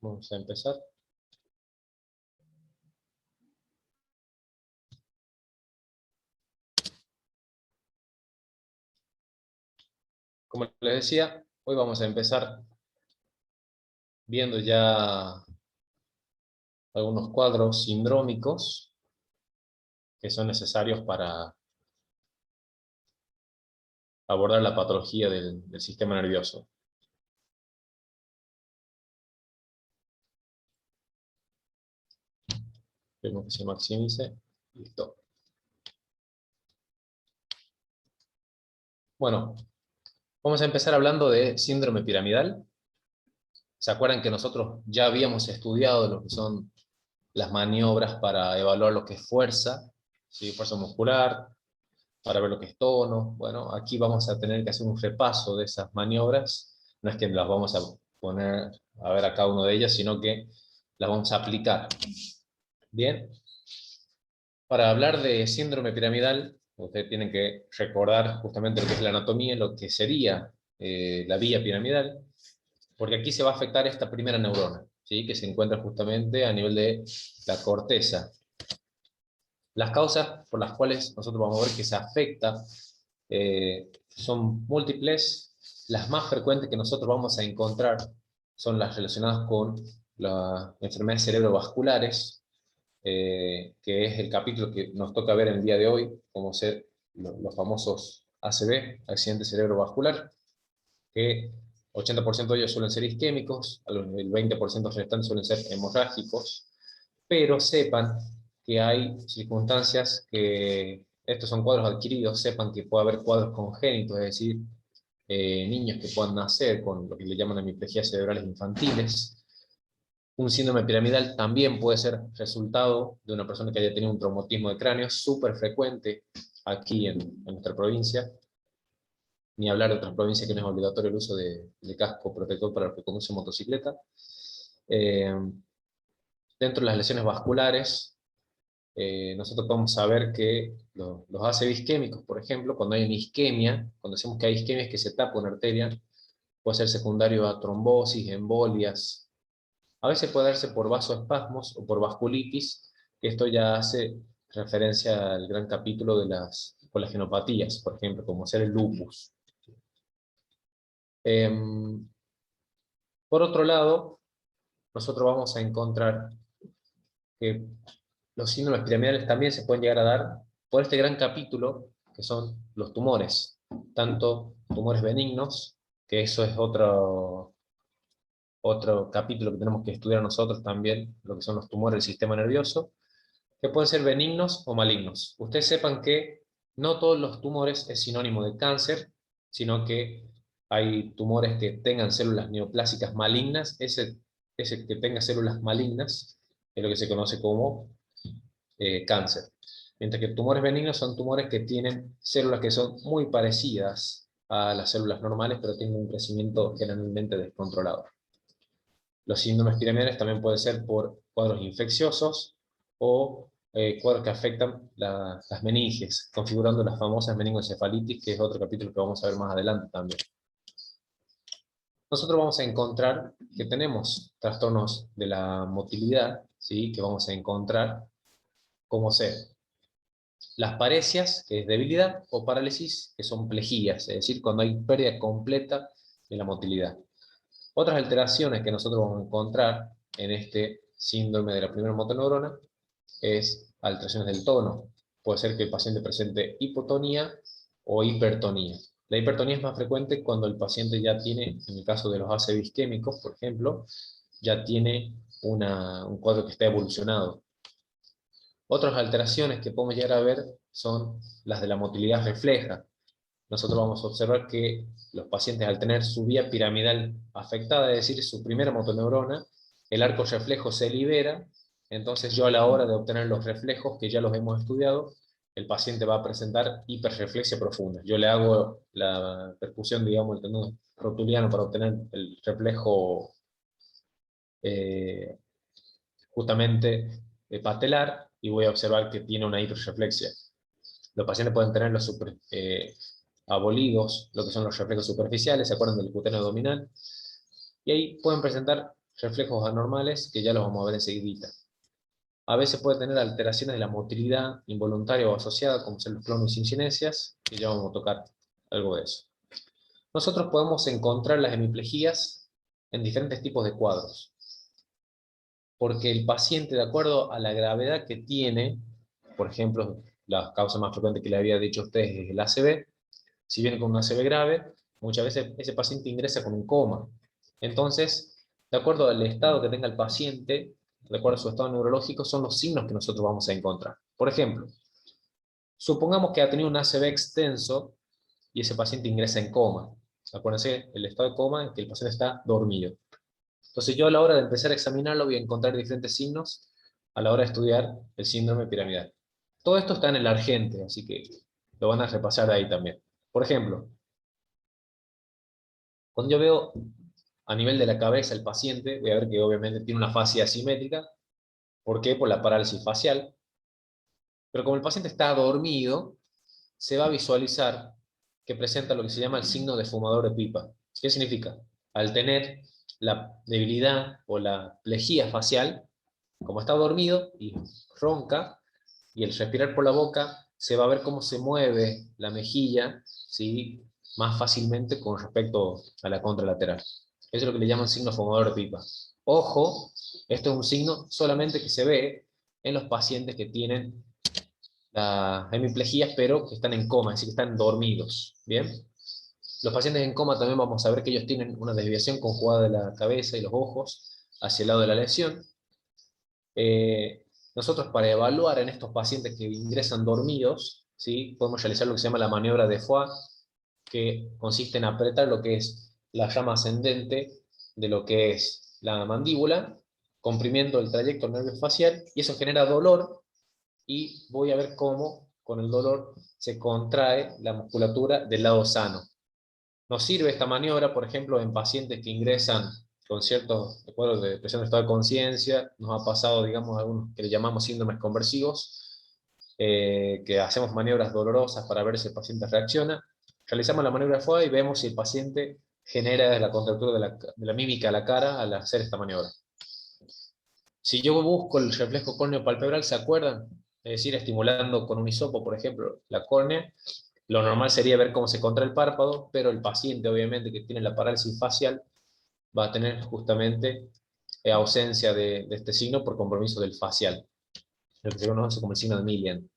Vamos a empezar. Como les decía, hoy vamos a empezar viendo ya algunos cuadros sindrómicos que son necesarios para abordar la patología del sistema nervioso. Esperemos que se maximice. Listo. Bueno, vamos a empezar hablando de síndrome piramidal. ¿Se acuerdan que nosotros ya habíamos estudiado lo que son las maniobras para evaluar lo que es fuerza, ¿sí? Fuerza muscular, para ver lo que es tono? Bueno, aquí vamos a tener que hacer un repaso de esas maniobras. No es que las vamos a poner a ver a cada una de ellas, sino que las vamos a aplicar. Bien. Para hablar de síndrome piramidal, ustedes tienen que recordar justamente lo que es la anatomía, lo que sería la vía piramidal, porque aquí se va a afectar esta primera neurona, ¿sí? Que se encuentra justamente a nivel de la corteza. Las causas por las cuales nosotros vamos a ver que se afecta son múltiples. Las más frecuentes que nosotros vamos a encontrar son las relacionadas con las enfermedades cerebrovasculares, que es el capítulo que nos toca ver el día de hoy, como ser los famosos ACV, accidente cerebrovascular, que 80% de ellos suelen ser isquémicos, el 20% restantes suelen ser hemorrágicos, pero sepan que hay circunstancias que, estos son cuadros adquiridos, sepan que puede haber cuadros congénitos, es decir, niños que puedan nacer con lo que le llaman hemiplegias cerebrales infantiles. Un síndrome piramidal también puede ser resultado de una persona que haya tenido un traumatismo de cráneo, súper frecuente aquí en nuestra provincia, ni hablar de otras provincias que no es obligatorio el uso de casco protector para los que conducen motocicleta. Dentro de las lesiones vasculares, nosotros podemos saber que los ACV isquémicos, por ejemplo, cuando hay una isquemia, cuando decimos que hay isquemia es que se tapa una arteria, puede ser secundario a trombosis, embolias. A veces puede darse por vasoespasmos o por vasculitis, que esto ya hace referencia al gran capítulo de las coagenopatías, por ejemplo, como ser el lupus. Por otro lado, nosotros vamos a encontrar que los síndromes piramidales también se pueden llegar a dar por este gran capítulo, que son los tumores, tanto tumores benignos, que eso es otro capítulo que tenemos que estudiar nosotros también, lo que son los tumores del sistema nervioso, que pueden ser benignos o malignos. Ustedes sepan que no todos los tumores es sinónimo de cáncer, sino que hay tumores que tengan células neoplásicas malignas. Ese que tenga células malignas es lo que se conoce como cáncer. Mientras que tumores benignos son tumores que tienen células que son muy parecidas a las células normales, pero tienen un crecimiento generalmente descontrolado. Los síndromes piramidales también pueden ser por cuadros infecciosos o cuadros que afectan las meninges, configurando las famosas meningoencefalitis, que es otro capítulo que vamos a ver más adelante también. Nosotros vamos a encontrar que tenemos trastornos de la motilidad, ¿sí? Que vamos a encontrar como ser las paresias, que es debilidad, o parálisis, que son plejías, es decir, cuando hay pérdida completa de la motilidad. Otras alteraciones que nosotros vamos a encontrar en este síndrome de la primera motoneurona es alteraciones del tono. Puede ser que el paciente presente hipotonía o hipertonía. La hipertonía es más frecuente cuando el paciente ya tiene, en el caso de los ACV isquémicos, por ejemplo, ya tiene un cuadro que está evolucionado. Otras alteraciones que podemos llegar a ver son las de la motilidad refleja. Nosotros vamos a observar que los pacientes, al tener su vía piramidal afectada, es decir, su primera motoneurona, el arco reflejo se libera. Entonces yo, a la hora de obtener los reflejos, que ya los hemos estudiado, el paciente va a presentar hiperreflexia profunda. Yo le hago la percusión, digamos, el tendón rotuliano para obtener el reflejo eh, justamente patelar, y voy a observar que tiene una hiperreflexia. Los pacientes pueden tener los abolidos, lo que son los reflejos superficiales, ¿se acuerdan del cutáneo abdominal? Y ahí pueden presentar reflejos anormales que ya los vamos a ver enseguida. A veces puede tener alteraciones de la motilidad involuntaria o asociada, como son los clonos y sincinencias, que ya vamos a tocar algo de eso. Nosotros podemos encontrar las hemiplejías en diferentes tipos de cuadros, porque el paciente, de acuerdo a la gravedad que tiene, por ejemplo, la causa más frecuente que le había dicho a ustedes es el ACV. Si viene con un ACV grave, muchas veces ese paciente ingresa con un coma. Entonces, de acuerdo al estado que tenga el paciente, de acuerdo a su estado neurológico, son los signos que nosotros vamos a encontrar. Por ejemplo, supongamos que ha tenido un ACV extenso y ese paciente ingresa en coma. Acuérdense, el estado de coma es que el paciente está dormido. Entonces yo a la hora de empezar a examinarlo voy a encontrar diferentes signos a la hora de estudiar el síndrome piramidal. Todo esto está en el Argente, así que lo van a repasar ahí también. Por ejemplo, cuando yo veo a nivel de la cabeza el paciente, voy a ver que obviamente tiene una fascia asimétrica. ¿Por qué? Por la parálisis facial. Pero como el paciente está dormido, se va a visualizar que presenta lo que se llama el signo de fumador de pipa. ¿Qué significa? Al tener la debilidad o la plejía facial, como está dormido y ronca, y el respirar por la boca, se va a ver cómo se mueve la mejilla, ¿sí? Más fácilmente con respecto a la contralateral. Eso es lo que le llaman signo fumador de pipa. Ojo, esto es un signo solamente que se ve en los pacientes que tienen las hemiplejías, pero que están en coma, es decir, que están dormidos. ¿Bien? Los pacientes en coma también vamos a ver que ellos tienen una desviación conjugada de la cabeza y los ojos hacia el lado de la lesión. Nosotros para evaluar en estos pacientes que ingresan dormidos, ¿sí? Podemos realizar lo que se llama la maniobra de Foix, que consiste en apretar lo que es la rama ascendente de lo que es la mandíbula, comprimiendo el trayecto nervio facial, y eso genera dolor, y voy a ver cómo con el dolor se contrae la musculatura del lado sano. Nos sirve esta maniobra, por ejemplo, en pacientes que ingresan con ciertos cuadros de presión de estado de conciencia. Nos ha pasado, digamos, algunos que le llamamos síndromes conversivos, que hacemos maniobras dolorosas para ver si el paciente reacciona. Realizamos la maniobra de Foix y vemos si el paciente genera la contractura de la mímica de la cara al hacer esta maniobra. Si yo busco el reflejo córneo-palpebral, ¿se acuerdan? Es decir, estimulando con un hisopo, por ejemplo, la córnea, lo normal sería ver cómo se contrae el párpado, pero el paciente, obviamente, que tiene la parálisis facial, va a tener justamente ausencia de este signo por compromiso del facial, lo que se conoce como el signo de Millian.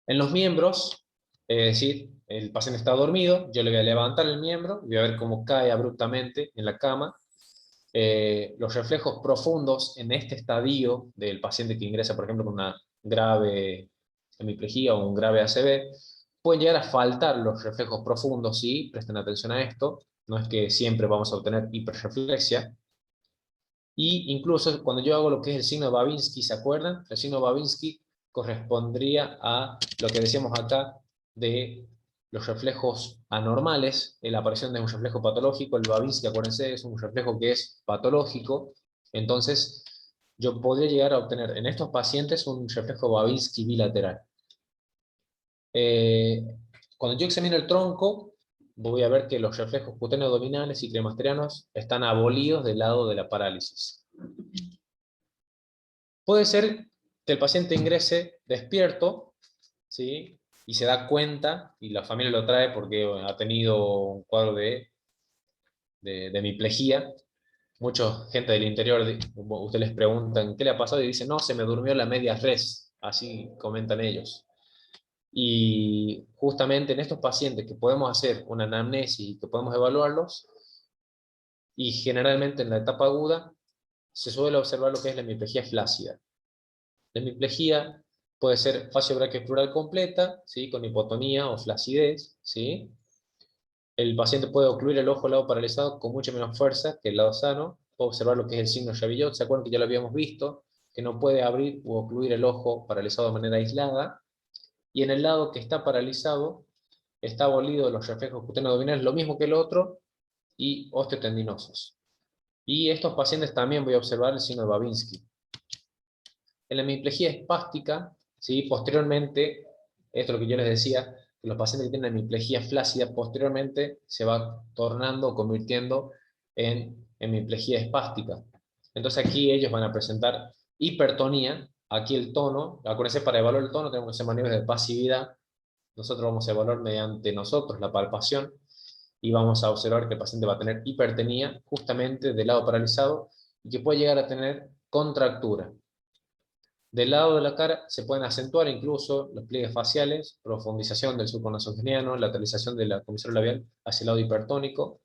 En los miembros, es decir, el paciente está dormido, yo le voy a levantar el miembro, voy a ver cómo cae abruptamente en la cama. Los reflejos profundos en este estadio del paciente que ingresa, por ejemplo, con una grave hemiplegia o un grave ACV, pueden llegar a faltar los reflejos profundos, sí, presten atención a esto, no es que siempre vamos a obtener hiperreflexia. Y incluso cuando yo hago lo que es el signo de Babinski, ¿se acuerdan? El signo de Babinski correspondría a lo que decíamos acá de los reflejos anormales, la aparición de un reflejo patológico. El Babinski, acuérdense, es un reflejo que es patológico. Entonces, yo podría llegar a obtener en estos pacientes un reflejo Babinski bilateral. Cuando yo examino el tronco, voy a ver que los reflejos cutáneos abdominales y cremasterianos están abolidos del lado de la parálisis. Puede ser que el paciente ingrese despierto, ¿sí? Y se da cuenta, y la familia lo trae porque ha tenido un cuadro de hemiplegia. Mucha gente del interior, ustedes les preguntan, ¿qué le ha pasado? Y dicen, no, se me durmió la media res, así comentan ellos. Y justamente en estos pacientes que podemos hacer una anamnesis y que podemos evaluarlos, y generalmente en la etapa aguda, se suele observar lo que es la hemiplegia flácida. La hemiplegia puede ser facio-braquioplural completa, ¿sí? Con hipotonía o flacidez, ¿sí? El paciente puede ocluir el ojo al lado paralizado con mucha menos fuerza que el lado sano. Puede observar lo que es el signo de Chavillot. ¿Se acuerdan que ya lo habíamos visto? Que no puede abrir o ocluir el ojo paralizado de manera aislada. Y en el lado que está paralizado, está abolido los reflejos cutáneos abdominales, lo mismo que el otro, y osteotendinosos. Y estos pacientes también voy a observar el signo de Babinski. En la hemiplegia espástica, ¿sí? Posteriormente, esto es lo que yo les decía, que los pacientes que tienen hemiplegia flácida, posteriormente se va tornando, convirtiendo en hemiplegia espástica. Entonces aquí ellos van a presentar hipertonía. Aquí el tono, acuérdense, para evaluar el tono tenemos que hacer maniobras de pasividad. Nosotros vamos a evaluar mediante nosotros la palpación y vamos a observar que el paciente va a tener hipertonía justamente del lado paralizado y que puede llegar a tener contractura. Del lado de la cara se pueden acentuar incluso los pliegues faciales, profundización del surco nasogeniano, lateralización de la comisura labial hacia el lado hipertónico.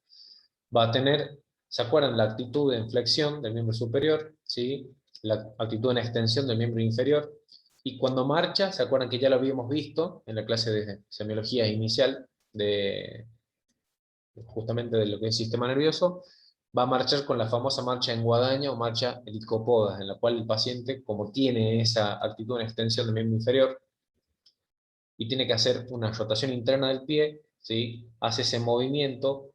Va a tener, ¿se acuerdan? La actitud de inflexión del miembro superior, ¿sí? La actitud en extensión del miembro inferior. Y cuando marcha, ¿se acuerdan que ya lo habíamos visto en la clase de semiología inicial de justamente de lo que es sistema nervioso? Va a marchar con la famosa marcha en guadaña o marcha helicopoda, en la cual el paciente, como tiene esa actitud en extensión del miembro inferior y tiene que hacer una rotación interna del pie, ¿sí? Hace ese movimiento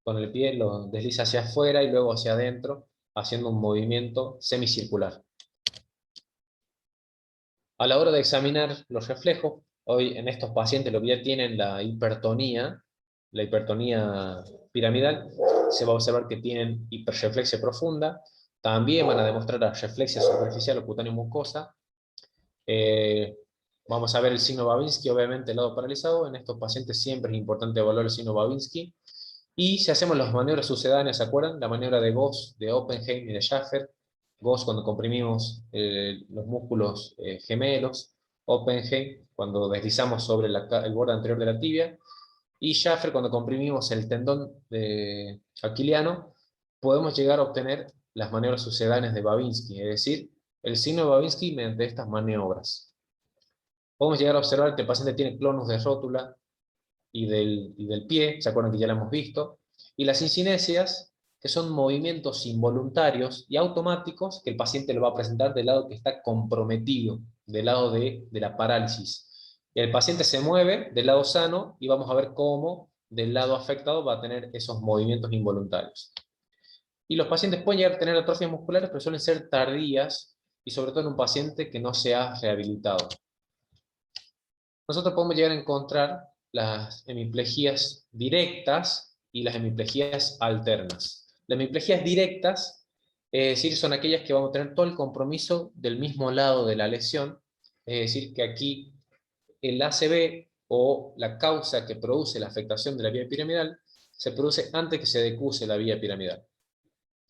con el pie, lo desliza hacia afuera y luego hacia adentro, haciendo un movimiento semicircular. A la hora de examinar los reflejos, hoy en estos pacientes lo que ya tienen la hipertonía piramidal, se va a observar que tienen hiperreflexia profunda, también van a demostrar la reflexia superficial o cutáneo mucosa. Eh, Vamos a ver el signo Babinski, obviamente el lado paralizado. En estos pacientes siempre es importante evaluar el signo Babinski. Y si hacemos las maniobras sucedáneas, ¿se acuerdan? La maniobra de Gauss, de Oppenheim y de Schaffer. Gauss cuando comprimimos los músculos gemelos. Oppenheim cuando deslizamos sobre el borde anterior de la tibia. Y Schaffer cuando comprimimos el tendón aquiliano. Podemos llegar a obtener las maniobras sucedáneas de Babinski, es decir, el signo de Babinski mediante estas maniobras. Podemos llegar a observar que el paciente tiene clonus de rótula y del pie, ¿se acuerdan que ya lo hemos visto? Y las incinesias, que son movimientos involuntarios y automáticos que el paciente lo va a presentar del lado que está comprometido, del lado de la parálisis. Y el paciente se mueve del lado sano y vamos a ver cómo del lado afectado va a tener esos movimientos involuntarios. Y los pacientes pueden llegar a tener atrofias musculares, pero suelen ser tardías y sobre todo en un paciente que no se ha rehabilitado. Nosotros podemos llegar a encontrar las hemiplejías directas y las hemiplejías alternas. Las hemiplejías directas, es decir, son aquellas que vamos a tener todo el compromiso del mismo lado de la lesión, es decir, que aquí el ACV o la causa que produce la afectación de la vía piramidal se produce antes que se decuse la vía piramidal.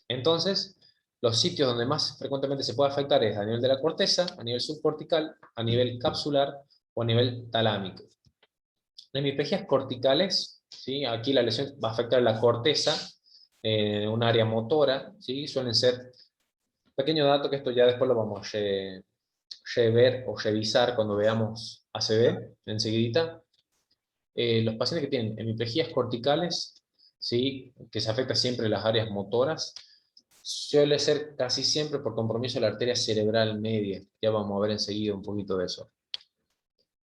Entonces, los sitios donde más frecuentemente se puede afectar es a nivel de la corteza, a nivel subcortical, a nivel capsular o a nivel talámico. Las hemiplegias corticales, ¿sí? Aquí la lesión va a afectar la corteza, un área motora, ¿sí? Suelen ser, pequeño dato que esto ya después lo vamos a ver o revisar cuando veamos ACV enseguidita. Los pacientes que tienen hemiplegias corticales, ¿sí? Que se afecta siempre las áreas motoras, suele ser casi siempre por compromiso de la arteria cerebral media. Ya vamos a ver enseguida un poquito de eso.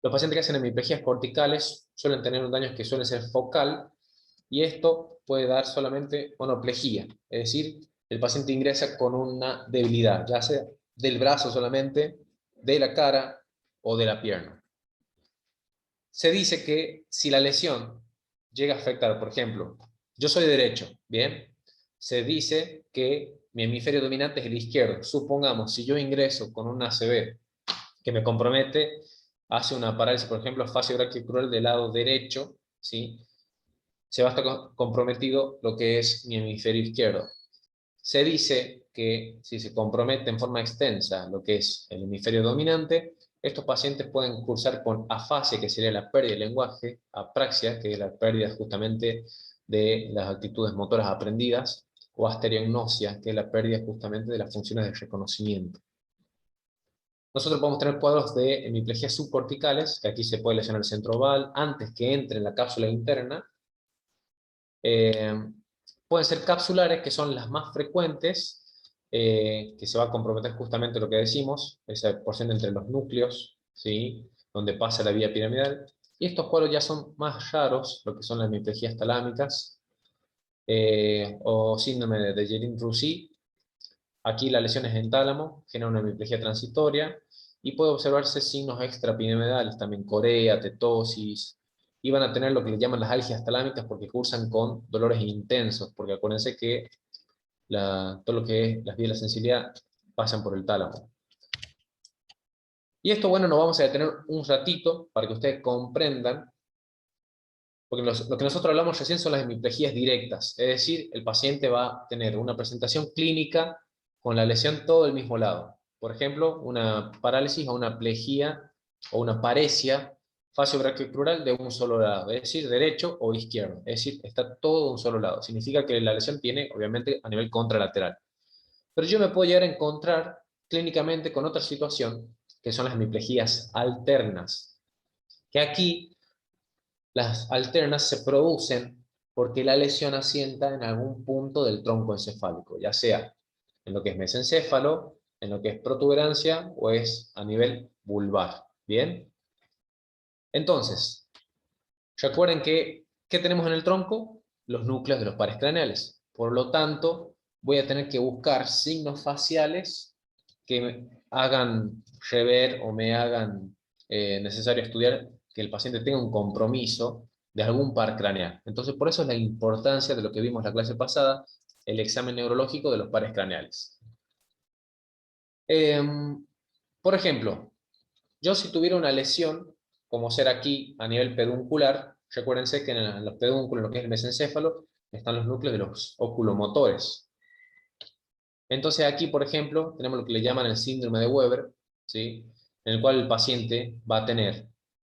Los pacientes que hacen hemiplegias corticales suelen tener un daño que suele ser focal, y esto puede dar solamente monoplejía, es decir, el paciente ingresa con una debilidad, ya sea del brazo solamente, de la cara o de la pierna. Se dice que si la lesión llega a afectar, por ejemplo, yo soy derecho, ¿bien? Se dice que mi hemisferio dominante es el izquierdo. Supongamos, si yo ingreso con un ACV que me compromete, hace una parálisis, por ejemplo, facio-brachiocrural del lado derecho, ¿sí? Se va a estar comprometido lo que es mi hemisferio izquierdo. Se dice que si se compromete en forma extensa lo que es el hemisferio dominante, estos pacientes pueden cursar con afasia, que sería la pérdida del lenguaje, apraxia, que es la pérdida justamente de las actitudes motoras aprendidas, o astereognosia, que es la pérdida justamente de las funciones de reconocimiento. Nosotros podemos tener cuadros de hemiplegias subcorticales, que aquí se puede lesionar el centro oval antes que entre en la cápsula interna. Pueden ser capsulares, que son las más frecuentes, que se va a comprometer justamente lo que decimos, esa porción entre los núcleos, ¿sí? Donde pasa la vía piramidal. Y estos cuadros ya son más raros, lo que son las hemiplegias talámicas, o síndrome de Dejerine-Roussy. Aquí la lesión es en tálamo, genera una hemiplegia transitoria, y puede observarse signos extrapiramidales, también corea, tetosis, y van a tener lo que le llaman las algias talámicas porque cursan con dolores intensos, porque acuérdense que todo lo que es las vías de la sensibilidad pasan por el tálamo. Y esto, bueno, nos vamos a detener un ratito para que ustedes comprendan, porque lo que nosotros hablamos recién son las hemiplejías directas, es decir, el paciente va a tener una presentación clínica con la lesión todo del mismo lado. Por ejemplo, una parálisis o una plejía o una paresia facio-brachiocrural de un solo lado, es decir, derecho o izquierdo, es decir, está todo de un solo lado. Significa que la lesión tiene, obviamente, a nivel contralateral. Pero yo me puedo llegar a encontrar clínicamente con otra situación, que son las hemiplejías alternas, que aquí las alternas se producen porque la lesión asienta en algún punto del tronco encefálico, ya sea en lo que es mesencéfalo, en lo que es protuberancia o es a nivel vulvar. ¿Bien? Entonces, recuerden que, ¿qué tenemos en el tronco? Los núcleos de los pares craneales. Por lo tanto, voy a tener que buscar signos faciales que me hagan rever o me hagan necesario estudiar que el paciente tenga un compromiso de algún par craneal. Entonces, por eso es la importancia de lo que vimos la clase pasada, el examen neurológico de los pares craneales. Por ejemplo, yo si tuviera una lesión, como ser aquí a nivel peduncular, recuérdense que en los pedúnculos, lo que es el mesencéfalo, están los núcleos de los oculomotores. Entonces aquí, por ejemplo, tenemos lo que le llaman el síndrome de Weber, ¿sí? En el cual el paciente va a tener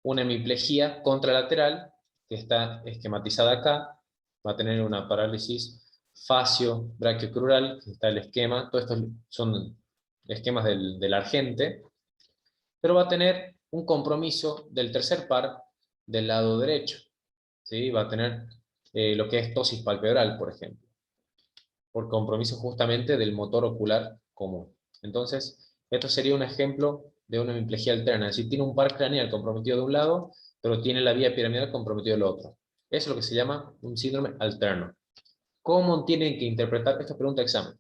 una hemiplegia contralateral, que está esquematizada acá, va a tener una parálisis facio-brachiocrural, que está el esquema, todos estos son esquemas del Argente, pero va a tener un compromiso del tercer par del lado derecho, ¿sí? Va a tener lo que es tosis palpebral, por ejemplo, por compromiso justamente del motor ocular común. Entonces, esto sería un ejemplo de una hemiplegia alterna, es decir, tiene un par craneal comprometido de un lado, pero tiene la vía piramidal comprometida del otro. Eso es lo que se llama un síndrome alterno. ¿Cómo tienen que interpretar, esta pregunta de examen,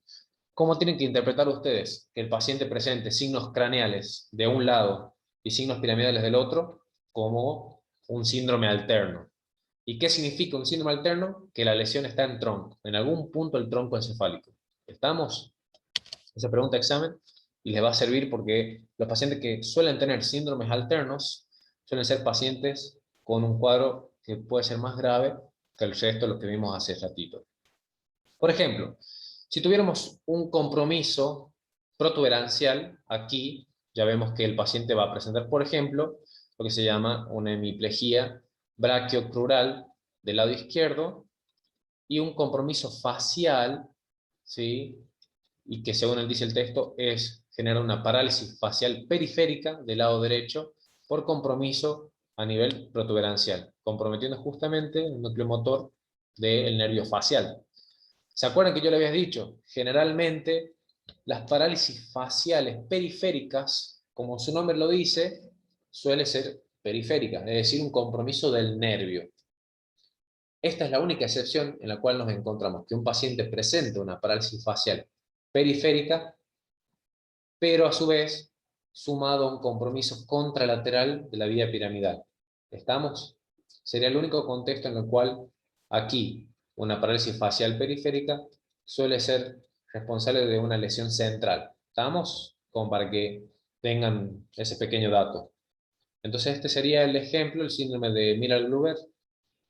cómo tienen que interpretar ustedes que el paciente presente signos craneales de un lado y signos piramidales del otro como un síndrome alterno? ¿Y qué significa un síndrome alterno? Que la lesión está en tronco, en algún punto del tronco encefálico. ¿Estamos? Esa pregunta de examen y les va a servir porque los pacientes que suelen tener síndromes alternos suelen ser pacientes con un cuadro que puede ser más grave que el resto de lo que vimos hace ratito. Por ejemplo, si tuviéramos un compromiso protuberancial, aquí ya vemos que el paciente va a presentar, por ejemplo, lo que se llama una hemiplegia brachiocrural del lado izquierdo y un compromiso facial, ¿sí? Y que según dice el texto es generar una parálisis facial periférica del lado derecho por compromiso a nivel protuberancial, comprometiendo justamente el núcleo motor del nervio facial. ¿Se acuerdan que yo le había dicho? Generalmente las parálisis faciales periféricas, como su nombre lo dice, suele ser periférica, es decir, un compromiso del nervio. Esta es la única excepción en la cual nos encontramos, que un paciente presente una parálisis facial periférica, pero a su vez sumado a un compromiso contralateral de la vía piramidal. ¿Estamos? Sería el único contexto en el cual aquí una parálisis facial periférica suele ser responsable de una lesión central. ¿Estamos? Como para que tengan ese pequeño dato. Entonces este sería el ejemplo, el síndrome de Miller-Gruber,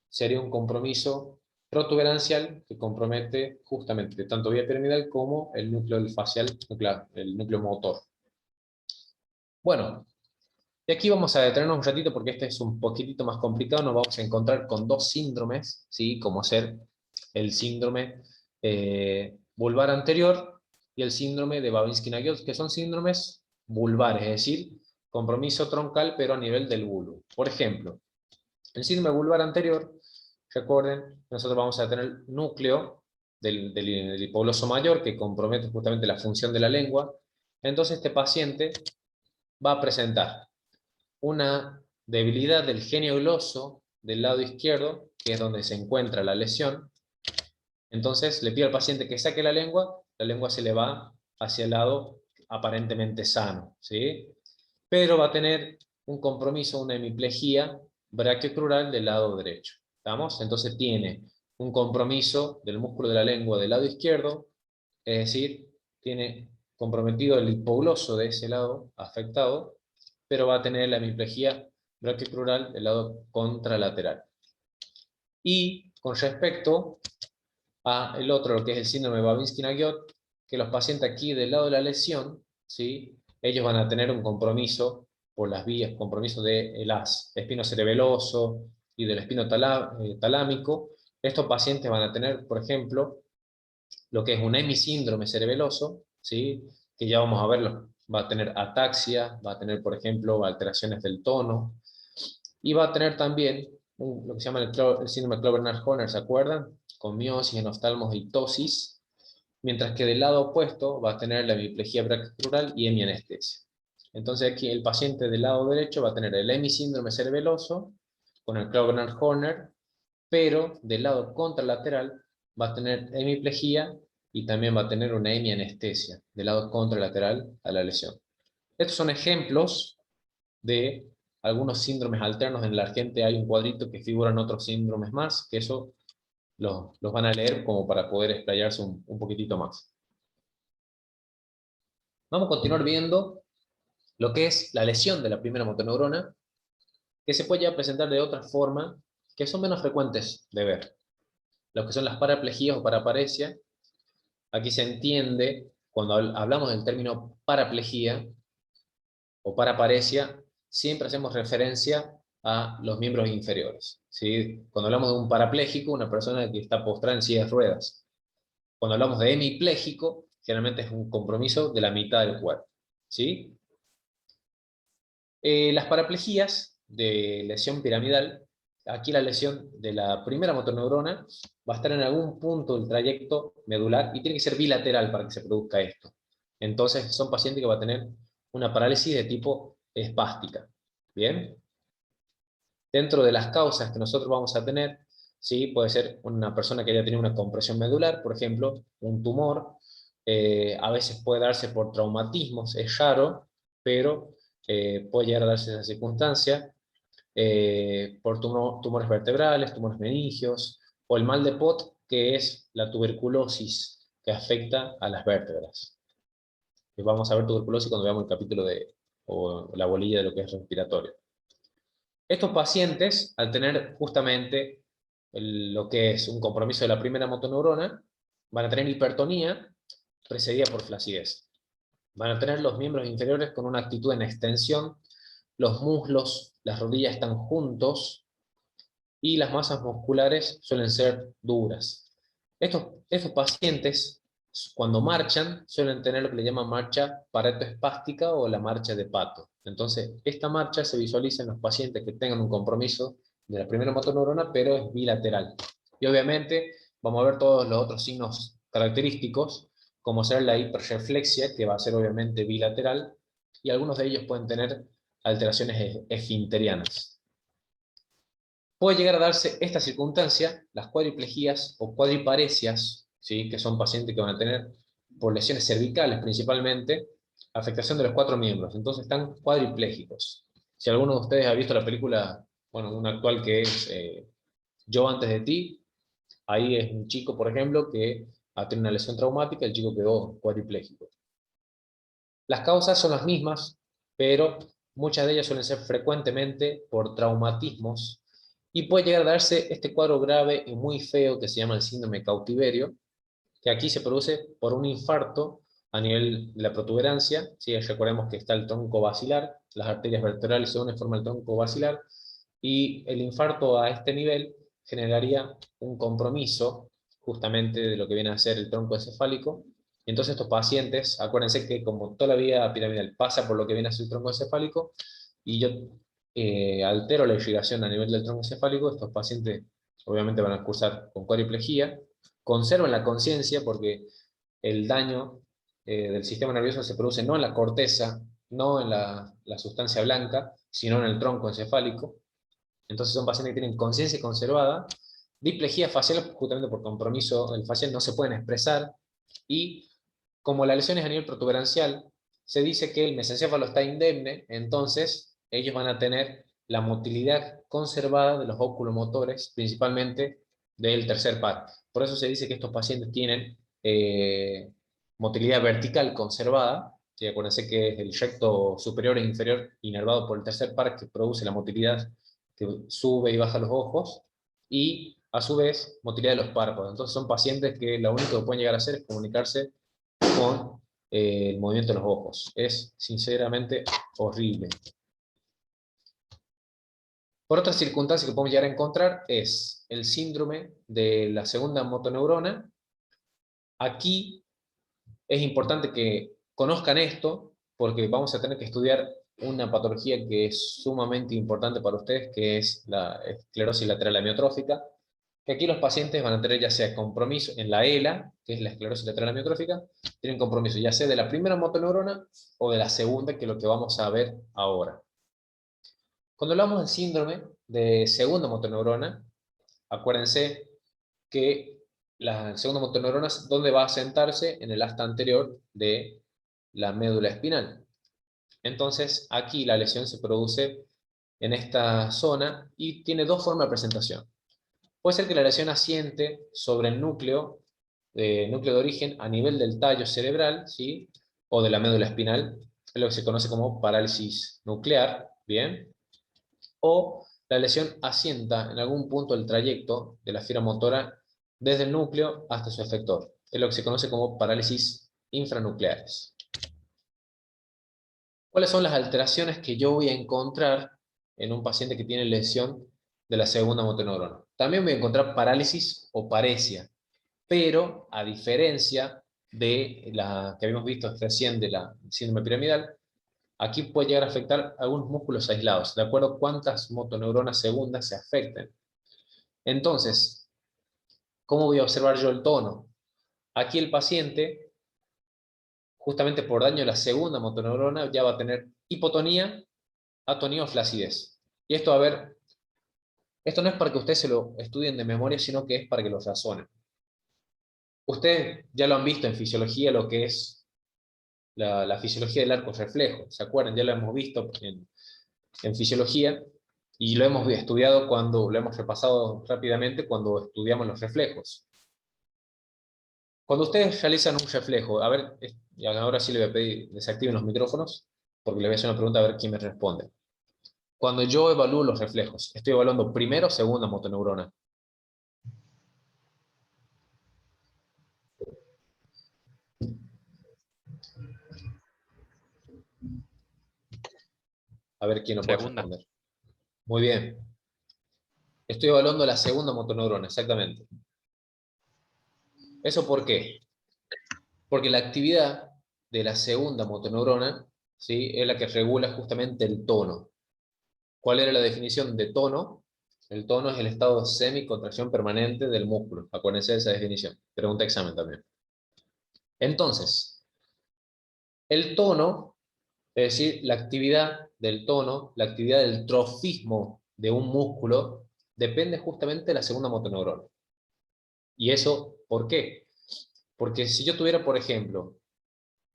sería un compromiso protuberancial que compromete justamente tanto vía piramidal como el núcleo facial, el núcleo motor. Bueno, y aquí vamos a detenernos un ratito porque este es un poquitito más complicado. Nos vamos a encontrar con dos síndromes, ¿sí? Como ser el síndrome vulvar anterior y el síndrome de Babinski-Nagios, que son síndromes vulvares, es decir, compromiso troncal pero a nivel del bulbo. Por ejemplo, el síndrome vulvar anterior, recuerden, nosotros vamos a tener el núcleo del hipogloso mayor que compromete justamente la función de la lengua. Entonces este paciente va a presentar una debilidad del genio gloso del lado izquierdo, que es donde se encuentra la lesión. Entonces le pido al paciente que saque la lengua se le va hacia el lado aparentemente sano, ¿sí? Pero va a tener un compromiso, una hemiplegia braquiocrural del lado derecho. ¿Estamos? Entonces tiene un compromiso del músculo de la lengua del lado izquierdo, es decir, tiene comprometido el hipogloso de ese lado afectado, pero va a tener la hemiplegia braquiocrural del lado contralateral. Y con respecto a el otro, lo que es el síndrome de Babinski-Nagiot, que los pacientes aquí del lado de la lesión, ¿sí? Ellos van a tener un compromiso por las vías, compromiso del espino cerebeloso y del espino talámico. Estos pacientes van a tener, por ejemplo, lo que es un hemisíndrome cerebeloso, ¿sí? Que ya vamos a verlo. Va a tener ataxia, va a tener, por ejemplo, alteraciones del tono, y va a tener también lo que se llama el síndrome de Clover-Nash-Horner, ¿se acuerdan? Con miosis, enoftalmos y tosis, mientras que del lado opuesto va a tener la hemiplegia braquiocrural y hemianestesia. Entonces aquí el paciente del lado derecho va a tener el hemisíndrome cerebeloso con el Clover-Nash-Horner, pero del lado contralateral va a tener hemiplegia y también va a tener una hemianestesia del lado contralateral a la lesión. Estos son ejemplos de algunos síndromes alternos. En la gente hay un cuadrito que figuran otros síndromes más, que eso los van a leer como para poder explayarse un poquitito más. Vamos a continuar viendo lo que es la lesión de la primera motoneurona, que se puede ya presentar de otra forma, que son menos frecuentes de ver. Lo que son las paraplejías o paraparesia. Aquí se entiende, cuando hablamos del término paraplejía o paraparesia, siempre hacemos referencia a los miembros inferiores, ¿sí? Cuando hablamos de un parapléjico, una persona que está postrada en silla de ruedas. Cuando hablamos de hemipléjico, generalmente es un compromiso de la mitad del cuerpo, ¿sí? Las paraplejías de lesión piramidal, aquí la lesión de la primera motoneurona va a estar en algún punto del trayecto medular y tiene que ser bilateral para que se produzca esto. Entonces son pacientes que van a tener una parálisis de tipo espástica. ¿Bien? Dentro de las causas que nosotros vamos a tener, ¿sí? Puede ser una persona que haya tenido una compresión medular, por ejemplo, un tumor, a veces puede darse por traumatismos, es raro, pero puede llegar a darse esa circunstancia, por tumores vertebrales, tumores meningios, o el mal de Pot, que es la tuberculosis que afecta a las vértebras. Y vamos a ver tuberculosis cuando veamos el capítulo de, o la bolilla de lo que es respiratorio. Estos pacientes, al tener justamente lo que es un compromiso de la primera motoneurona, van a tener hipertonía precedida por flacidez. Van a tener los miembros inferiores con una actitud en extensión, los muslos, las rodillas están juntos y las masas musculares suelen ser duras. Estos pacientes, cuando marchan, suelen tener lo que le llaman marcha paretoespástica o la marcha de pato. Entonces, esta marcha se visualiza en los pacientes que tengan un compromiso de la primera motoneurona, pero es bilateral. Y obviamente vamos a ver todos los otros signos característicos, como ser la hiperreflexia, que va a ser obviamente bilateral, y algunos de ellos pueden tener alteraciones esfinterianas. Puede llegar a darse esta circunstancia, las cuadriplegias o cuadriparesias, ¿sí? Que son pacientes que van a tener, por lesiones cervicales principalmente, afectación de los 4 miembros. Entonces están cuadriplégicos. Si alguno de ustedes ha visto la película, bueno, una actual que es Yo antes de ti, ahí es un chico, por ejemplo, que ha tenido una lesión traumática, el chico quedó cuadripléjico. Las causas son las mismas, pero muchas de ellas suelen ser frecuentemente por traumatismos y puede llegar a darse este cuadro grave y muy feo que se llama el síndrome de cautiverio, que aquí se produce por un infarto a nivel de la protuberancia. ¿Sí? Recordemos que está el tronco basilar, las arterias vertebrales se unen, forman el tronco basilar, y el infarto a este nivel generaría un compromiso justamente de lo que viene a ser el tronco encefálico. Entonces estos pacientes, acuérdense que como toda la vía piramidal pasa por lo que viene a ser el tronco encefálico, y yo altero la irrigación a nivel del tronco encefálico, estos pacientes obviamente van a cursar con cuadriplejía, conservan la conciencia porque el daño del sistema nervioso se produce no en la corteza, no en la sustancia blanca, sino en el tronco encefálico. Entonces son pacientes que tienen conciencia conservada, diplejía facial justamente por compromiso del facial, no se pueden expresar, y como la lesión es a nivel protuberancial, se dice que el mesencéfalo está indemne, entonces ellos van a tener la motilidad conservada de los oculomotores, principalmente del tercer par. Por eso se dice que estos pacientes tienen motilidad vertical conservada, ¿sí? Acuérdense que es el recto superior e inferior inervado por el tercer par que produce la motilidad que sube y baja los ojos, y a su vez motilidad de los párpados. Entonces son pacientes que lo único que pueden llegar a hacer es comunicarse con el movimiento de los ojos. Es sinceramente horrible. Por otra circunstancia que podemos llegar a encontrar es el síndrome de la segunda motoneurona. Aquí es importante que conozcan esto porque vamos a tener que estudiar una patología que es sumamente importante para ustedes, que es la esclerosis lateral amiotrófica, que aquí los pacientes van a tener ya sea compromiso en la ELA, que es la esclerosis lateral amiotrófica, tienen compromiso ya sea de la primera motoneurona o de la segunda, que es lo que vamos a ver ahora. Cuando hablamos del síndrome de segunda motoneurona, acuérdense que la segunda motoneurona, ¿dónde va a sentarse? En el asta anterior de la médula espinal. Entonces, aquí la lesión se produce en esta zona y tiene dos formas de presentación. Puede ser que la lesión asiente sobre el núcleo de origen a nivel del tallo cerebral, ¿sí? O de la médula espinal, es lo que se conoce como parálisis nuclear, ¿bien? O la lesión asienta en algún punto del trayecto de la fibra motora desde el núcleo hasta su efector. Es lo que se conoce como parálisis infranucleares. ¿Cuáles son las alteraciones que yo voy a encontrar en un paciente que tiene lesión de la segunda motoneurona? También voy a encontrar parálisis o paresia, pero a diferencia de la que habíamos visto recién de la síndrome piramidal, aquí puede llegar a afectar algunos músculos aislados, de acuerdo a cuántas motoneuronas segundas se afecten. Entonces, ¿cómo voy a observar yo el tono? Aquí el paciente, justamente por daño de la segunda motoneurona, ya va a tener hipotonía, atonía o flacidez. Y esto, a ver, esto no es para que ustedes se lo estudien de memoria, sino que es para que lo razonen. Ustedes ya lo han visto en fisiología, lo que es la fisiología del arco reflejo. ¿Se acuerdan? Ya lo hemos visto en fisiología y lo hemos estudiado cuando lo hemos repasado rápidamente cuando estudiamos los reflejos. Cuando ustedes realizan un reflejo, a ver, y ahora sí le voy a pedir desactiven los micrófonos porque le voy a hacer una pregunta a ver quién me responde. Cuando yo evalúo los reflejos, ¿estoy evaluando primera o segunda motoneurona? A ver quién lo puede Segunda. responder. Muy bien. Estoy evaluando la segunda motoneurona, exactamente. ¿Eso por qué? Porque la actividad de la segunda motoneurona, ¿sí? Es la que regula justamente el tono. ¿Cuál era la definición de tono? El tono es el estado de semicontracción permanente del músculo. Acuérdense de esa definición. Pregunta examen también. Entonces, el tono, es decir, la actividad del tono, la actividad del trofismo de un músculo, depende justamente de la segunda motoneurona. ¿Y eso por qué? Porque si yo tuviera, por ejemplo,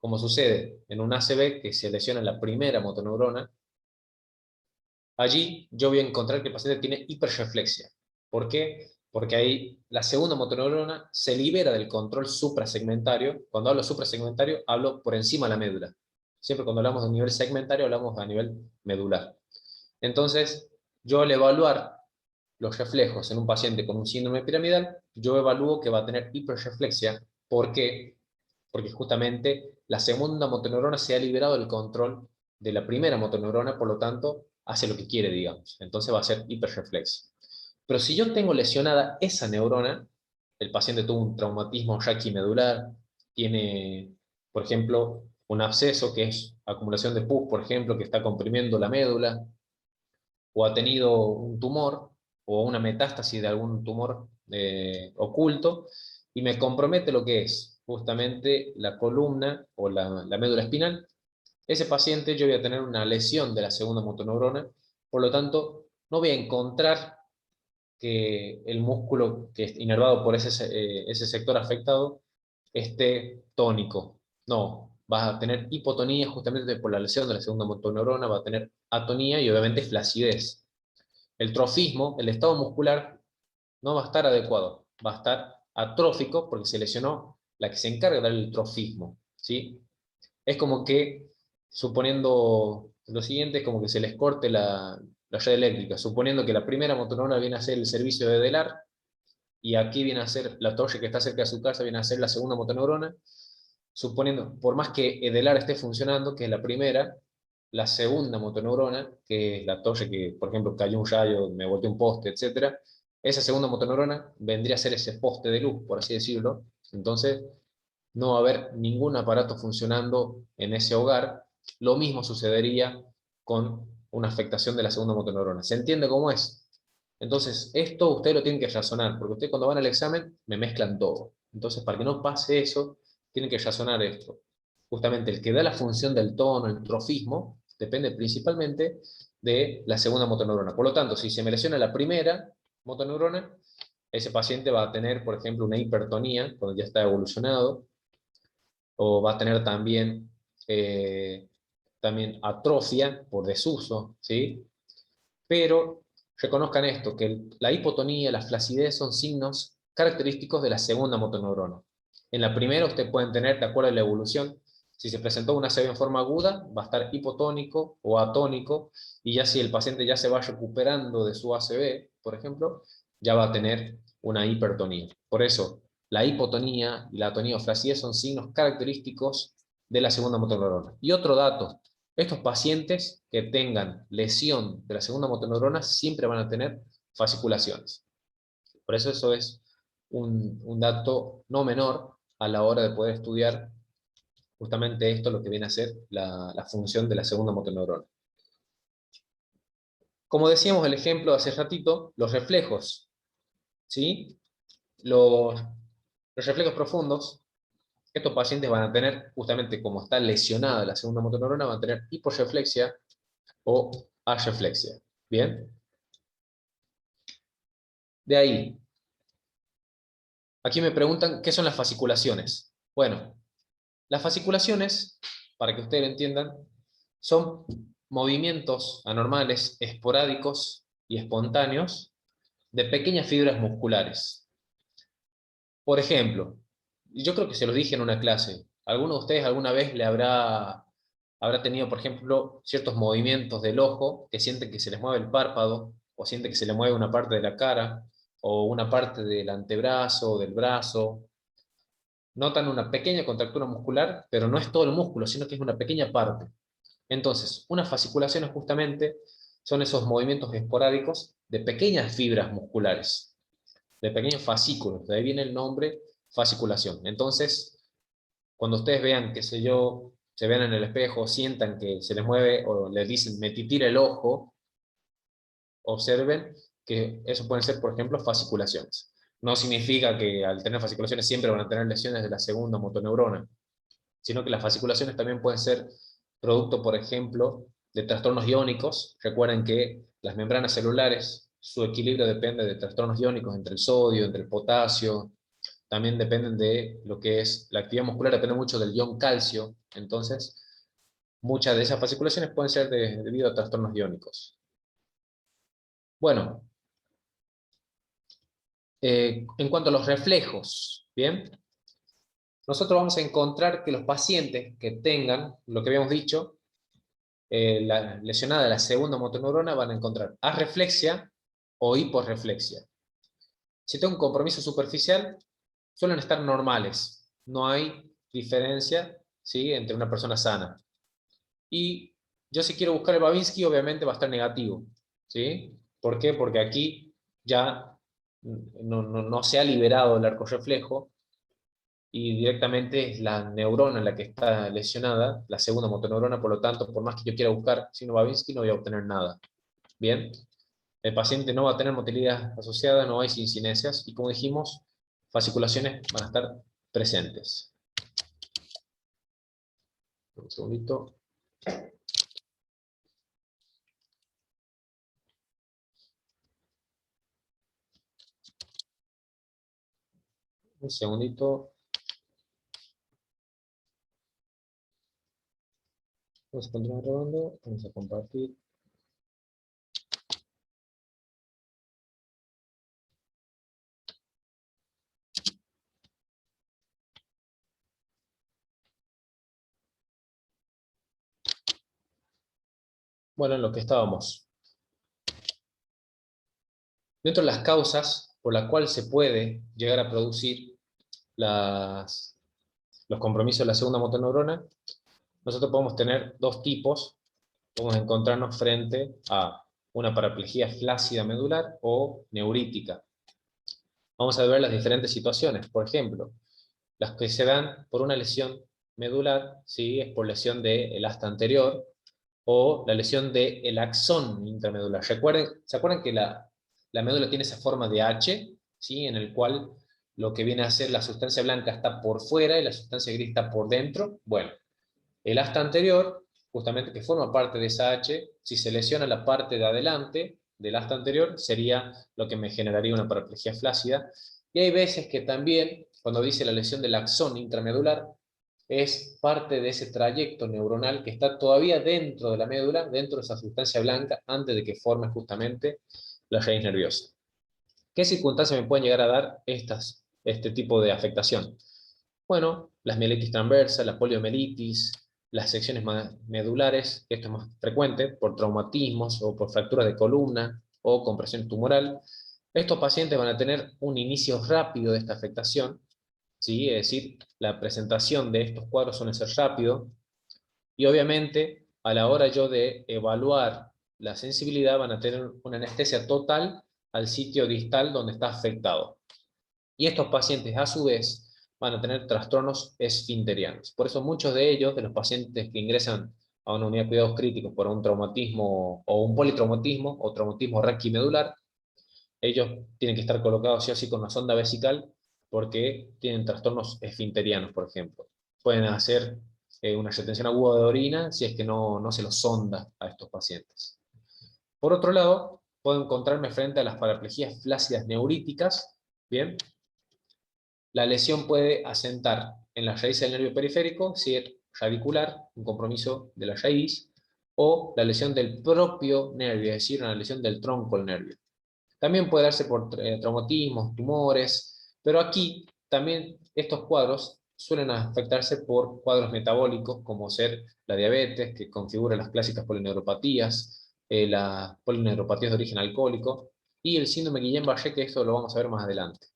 como sucede en un ACV que se lesiona la primera motoneurona, allí yo voy a encontrar que el paciente tiene hiperreflexia. ¿Por qué? Porque ahí la segunda motoneurona se libera del control suprasegmentario. Cuando hablo suprasegmentario, hablo por encima de la médula. Siempre cuando hablamos de nivel segmentario, hablamos a nivel medular. Entonces, yo al evaluar los reflejos en un paciente con un síndrome piramidal, yo evalúo que va a tener hiperreflexia. ¿Por qué? Porque justamente la segunda motoneurona se ha liberado del control de la primera motoneurona, por lo tanto, hace lo que quiere, digamos. Entonces va a ser hiperreflexia. Pero si yo tengo lesionada esa neurona, el paciente tuvo un traumatismo raquimedular, tiene, por ejemplo, un absceso que es acumulación de pus, por ejemplo, que está comprimiendo la médula, o ha tenido un tumor o una metástasis de algún tumor oculto, y me compromete lo que es justamente la columna o la médula espinal, ese paciente yo voy a tener una lesión de la segunda motoneurona, por lo tanto no voy a encontrar que el músculo que es inervado por ese sector afectado esté tónico. No, va a tener hipotonía justamente por la lesión de la segunda motoneurona, va a tener atonía y obviamente flacidez. el trofismo, el estado muscular, no va a estar adecuado, va a estar atrófico porque se lesionó la que se encarga de dar el trofismo, ¿sí? Es como que, suponiendo lo siguiente, es como que se les corte la red eléctrica, suponiendo que la primera motoneurona viene a hacer el servicio de Delar, y aquí viene a ser la torre que está cerca de su casa, viene a ser la segunda motoneurona, suponiendo, por más que Edelar esté funcionando, que es la primera, la segunda motoneurona, que es la torre que, por ejemplo, cayó un rayo, me volteó un poste, etcétera, esa segunda motoneurona vendría a ser ese poste de luz, por así decirlo. Entonces, no va a haber ningún aparato funcionando en ese hogar. Lo mismo sucedería con una afectación de la segunda motoneurona. ¿Se entiende cómo es? Entonces, esto ustedes lo tienen que razonar, porque ustedes cuando van al examen me mezclan todo. Entonces, para que no pase eso, tienen que razonar esto. Justamente el que da la función del tono, el trofismo, depende principalmente de la segunda motoneurona. Por lo tanto, si se me lesiona la primera motoneurona, ese paciente va a tener, por ejemplo, una hipertonía cuando ya está evolucionado, o va a tener también, también atrofia por desuso, ¿sí? Pero reconozcan esto, que la hipotonía, la flacidez son signos característicos de la segunda motoneurona. En la primera ustedes pueden tener, de acuerdo a la evolución, si se presentó una ACV en forma aguda, va a estar hipotónico o atónico, y ya si el paciente ya se va recuperando de su ACV, por ejemplo, ya va a tener una hipertonía. Por eso, la hipotonía y la atonía o flacidez son signos característicos de la segunda motoneurona. Y otro dato, estos pacientes que tengan lesión de la segunda motoneurona siempre van a tener fasciculaciones. Por eso es un dato no menor a la hora de poder estudiar justamente esto, lo que viene a ser la función de la segunda motoneurona. Como decíamos el ejemplo hace ratito, los reflejos, ¿sí? Los reflejos profundos, estos pacientes van a tener, justamente como está lesionada la segunda motoneurona, van a tener hiporreflexia o arreflexia. ¿Bien? De ahí, aquí me preguntan, ¿qué son las fasciculaciones? Bueno, las fasciculaciones, para que ustedes lo entiendan, son movimientos anormales, esporádicos y espontáneos de pequeñas fibras musculares. Por ejemplo, yo creo que se los dije en una clase, ¿alguno de ustedes alguna vez habrá tenido, por ejemplo, ciertos movimientos del ojo que sienten que se les mueve el párpado, o sienten que se les mueve una parte de la cara, o una parte del antebrazo, o del brazo? Notan una pequeña contractura muscular, pero no es todo el músculo, sino que es una pequeña parte. Entonces, unas fasciculaciones justamente son esos movimientos esporádicos de pequeñas fibras musculares, de pequeños fascículos, de ahí viene el nombre fasciculación. Entonces, cuando ustedes vean, qué sé yo, se vean en el espejo, sientan que se les mueve o les dicen, me titira el ojo, observen que eso pueden ser, por ejemplo, fasciculaciones. No significa que al tener fasciculaciones siempre van a tener lesiones de la segunda motoneurona, sino que las fasciculaciones también pueden ser producto, por ejemplo, de trastornos iónicos. Recuerden que las membranas celulares, su equilibrio depende de trastornos iónicos entre el sodio, entre el potasio, también dependen de lo que es la actividad muscular, depende mucho del ion calcio. Entonces, muchas de esas fasciculaciones pueden ser debido a trastornos iónicos. Bueno, en cuanto a los reflejos, ¿bien? Nosotros vamos a encontrar que los pacientes que tengan, lo que habíamos dicho, la lesionada de la segunda motoneurona, van a encontrar arreflexia o hiporreflexia. Si tengo un compromiso superficial, suelen estar normales. No hay diferencia, ¿sí?, entre una persona sana. Y yo, si quiero buscar el Babinski, obviamente va a estar negativo, ¿sí? ¿Por qué? Porque aquí ya no se ha liberado el arco reflejo, y directamente es la neurona la que está lesionada, la segunda motoneurona. Por lo tanto, por más que yo quiera buscar signo Babinski, no voy a obtener nada. Bien, el paciente no va a tener motilidad asociada, no hay sincinencias, y como dijimos, fasciculaciones van a estar presentes. Un segundito. Un segundito. Vamos a continuar grabando. Vamos a compartir. Bueno, en lo que estábamos. Dentro de las causas por las cuales se puede llegar a producir los compromisos de la segunda motoneurona, nosotros podemos tener dos tipos. Podemos encontrarnos frente a una paraplegia flácida medular o neurítica. Vamos a ver las diferentes situaciones. Por ejemplo, las que se dan por una lesión medular, ¿sí? Es por lesión del asta anterior, o la lesión del axón intramedular. ¿Se acuerdan que la médula tiene esa forma de H, ¿sí? En el cual lo que viene a ser la sustancia blanca está por fuera y la sustancia gris está por dentro? Bueno, el asta anterior, justamente que forma parte de esa H, si se lesiona la parte de adelante del asta anterior, sería lo que me generaría una paraplegia flácida. Y hay veces que también, cuando dice la lesión del axón intramedular, es parte de ese trayecto neuronal que está todavía dentro de la médula, dentro de esa sustancia blanca, antes de que forme justamente la raíz nerviosa. ¿Qué circunstancias me pueden llegar a dar este tipo de afectación? Bueno, las mielitis transversas, la poliomielitis, las secciones medulares, esto es más frecuente por traumatismos o por fracturas de columna o compresión tumoral. Estos pacientes van a tener un inicio rápido de esta afectación, ¿sí? Es decir, la presentación de estos cuadros suele ser rápido, y obviamente a la hora yo de evaluar la sensibilidad van a tener una anestesia total al sitio distal donde está afectado. Y estos pacientes, a su vez, van a tener trastornos esfinterianos. Por eso muchos de ellos, de los pacientes que ingresan a una unidad de cuidados críticos por un traumatismo o un politraumatismo o traumatismo raquimedular, ellos tienen que estar colocados sí o sí con una sonda vesical porque tienen trastornos esfinterianos, por ejemplo. Pueden hacer una retención aguda de orina si es que no se los sonda a estos pacientes. Por otro lado, puedo encontrarme frente a las paraplegias flácidas neuríticas. Bien, la lesión puede asentar en la raíz del nervio periférico, si es radicular, un compromiso de la raíz, o la lesión del propio nervio, es decir, una lesión del tronco del nervio. También puede darse por traumatismos, tumores, pero aquí también estos cuadros suelen afectarse por cuadros metabólicos, como ser la diabetes, que configura las clásicas polineuropatías, las polineuropatías de origen alcohólico, y el síndrome Guillain-Barré, que esto lo vamos a ver más adelante.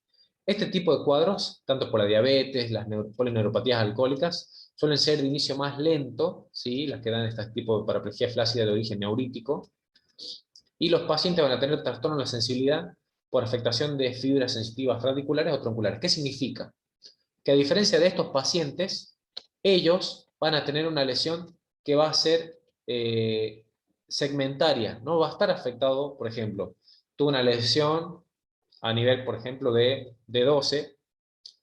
Este tipo de cuadros, tanto por la diabetes, las polineuropatías alcohólicas, suelen ser de inicio más lento, ¿sí? Las que dan este tipo de paraplegia flácida de origen neurítico, y los pacientes van a tener trastorno de la sensibilidad por afectación de fibras sensitivas radiculares o tronculares. ¿Qué significa? Que a diferencia de estos pacientes, ellos van a tener una lesión que va a ser segmentaria, no va a estar afectado, por ejemplo, tuvo una lesión a nivel, por ejemplo, de D12,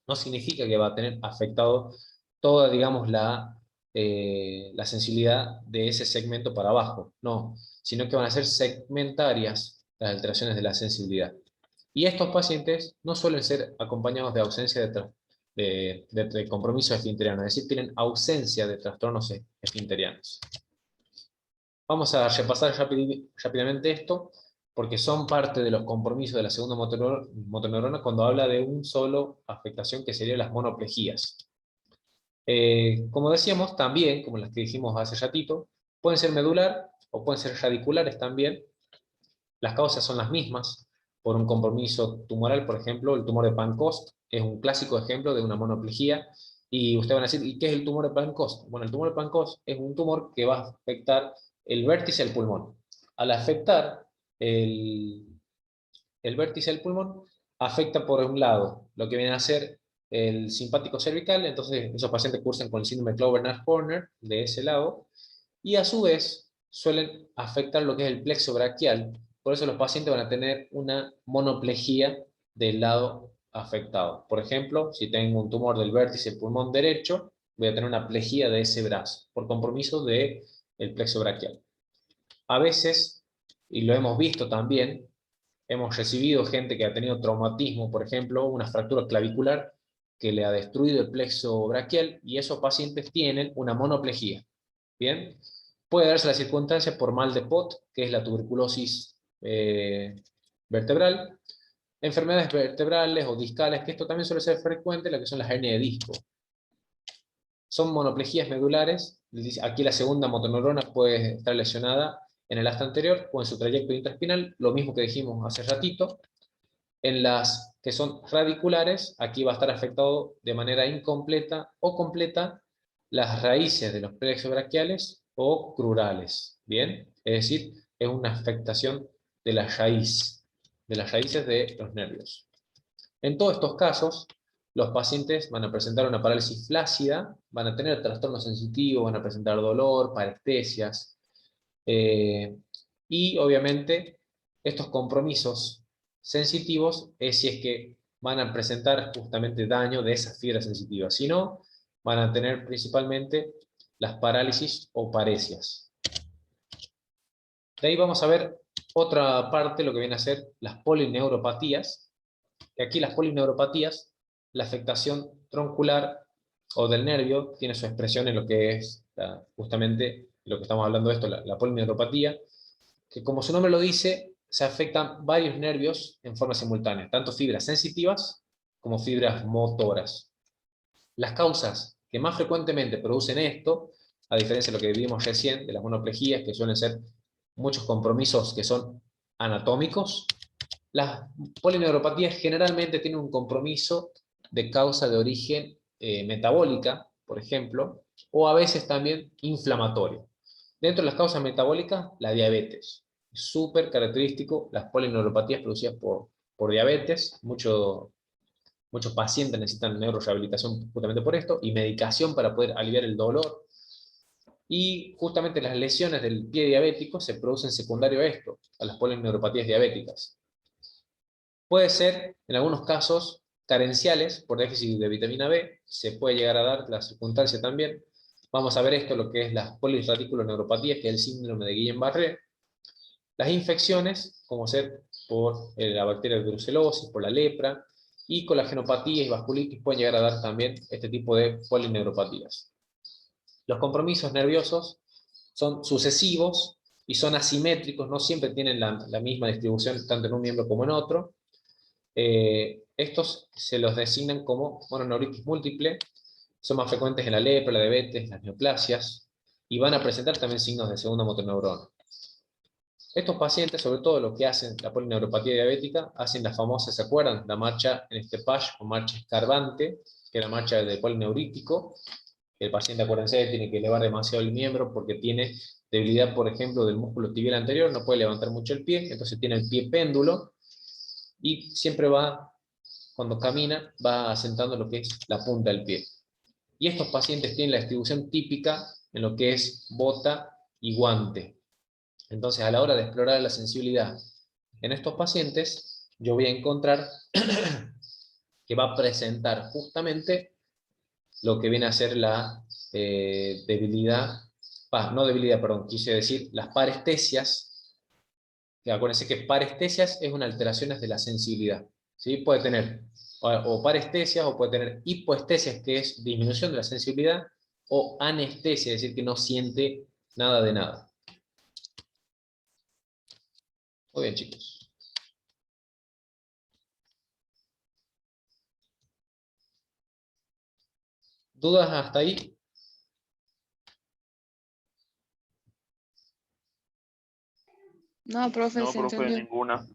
no significa que va a tener afectado toda, digamos, la sensibilidad de ese segmento para abajo, no, sino que van a ser segmentarias las alteraciones de la sensibilidad. Y estos pacientes no suelen ser acompañados de ausencia de compromiso esfinteriano, es decir, tienen ausencia de trastornos esfinterianos. Vamos a repasar rápidamente esto, porque son parte de los compromisos de la segunda motoneurona cuando habla de un solo afectación que serían las monoplejías. Como decíamos, también, como las que dijimos hace ratito, pueden ser medular o pueden ser radiculares también. Las causas son las mismas. Por un compromiso tumoral, por ejemplo, el tumor de Pancoast es un clásico ejemplo de una monoplejía. Y ustedes van a decir, ¿y qué es el tumor de Pancoast? Bueno, el tumor de Pancoast es un tumor que va a afectar el vértice del pulmón. Al afectar el, el vértice del pulmón, afecta por un lado lo que viene a ser el simpático cervical, entonces esos pacientes cursan con el síndrome de Clover-Nash-Horner de ese lado, y a su vez suelen afectar lo que es el plexo braquial, por eso los pacientes van a tener una monoplejía del lado afectado. Por ejemplo, si tengo un tumor del vértice del pulmón derecho, voy a tener una plejía de ese brazo, por compromiso del plexo braquial. A veces, y lo hemos visto también, hemos recibido gente que ha tenido traumatismo, por ejemplo, una fractura clavicular que le ha destruido el plexo braquial, y esos pacientes tienen una monoplejía. Bien, puede darse la circunstancia por mal de Pott, que es la tuberculosis vertebral, enfermedades vertebrales o discales, que esto también suele ser frecuente, la que son las hernias de disco. Son monoplejías medulares, aquí la segunda motoneurona puede estar lesionada en el asta anterior o en su trayecto intraespinal, lo mismo que dijimos hace ratito. En las que son radiculares, aquí va a estar afectado de manera incompleta o completa las raíces de los plexos braquiales o crurales, ¿bien? Es decir, es una afectación de la raíz, de las raíces de los nervios. En todos estos casos, los pacientes van a presentar una parálisis flácida, van a tener trastornos sensitivos, van a presentar dolor, parestesias, y obviamente estos compromisos sensitivos es si es que van a presentar justamente daño de esas fibras sensitivas. Si no, van a tener principalmente las parálisis o paresias. De ahí vamos a ver otra parte, lo que viene a ser las polineuropatías, que aquí las polineuropatías, la afectación troncular o del nervio tiene su expresión en lo que es justamente lo que estamos hablando de esto, la polineuropatía, que como su nombre lo dice, se afectan varios nervios en forma simultánea, tanto fibras sensitivas como fibras motoras. Las causas que más frecuentemente producen esto, a diferencia de lo que vimos recién, de las monoplejías, que suelen ser muchos compromisos que son anatómicos, las polineuropatías generalmente tienen un compromiso de causa de origen metabólica, por ejemplo, o a veces también inflamatoria. Dentro de las causas metabólicas, la diabetes. Súper característico las polineuropatías producidas por diabetes. Muchos pacientes necesitan neurorehabilitación justamente por esto, y medicación para poder aliviar el dolor. Y justamente las lesiones del pie diabético se producen secundario a esto, a las polineuropatías diabéticas. Puede ser, en algunos casos, carenciales por déficit de vitamina B, se puede llegar a dar la circunstancia también. Vamos a ver esto, lo que es las polirradiculoneuropatías, que es el síndrome de Guillain-Barré. Las infecciones, como ser por la bacteria de brucelosis, por la lepra, y colagenopatías y vasculitis pueden llegar a dar también este tipo de polineuropatías. Los compromisos nerviosos son sucesivos y son asimétricos, no siempre tienen la misma distribución tanto en un miembro como en otro. Estos se los designan como mononeuritis múltiple, son más frecuentes en la lepra, la diabetes, las neoplasias, y van a presentar también signos de segunda motoneurona. Estos pacientes, sobre todo los que hacen la polineuropatía diabética, hacen la famosa, ¿se acuerdan? La marcha en este PASH o marcha escarbante, que es la marcha del polineurítico. El paciente, acuérdense, tiene que elevar demasiado el miembro porque tiene debilidad, por ejemplo, del músculo tibial anterior, no puede levantar mucho el pie, entonces tiene el pie péndulo, y siempre va, cuando camina, va asentando lo que es la punta del pie. Y estos pacientes tienen la distribución típica en lo que es bota y guante. Entonces, a la hora de explorar la sensibilidad en estos pacientes, yo voy a encontrar que va a presentar justamente lo que viene a ser la debilidad, no debilidad, perdón, quise decir las parestesias, que acuérdense que parestesias es una alteración de la sensibilidad, ¿sí? Puede tener o parestesias o puede tener hipoestesias, que es disminución de la sensibilidad, o anestesia, es decir, que no siente nada de nada. Muy bien, chicos. ¿Dudas hasta ahí? No, profe, No, se profe, entendió. ninguna.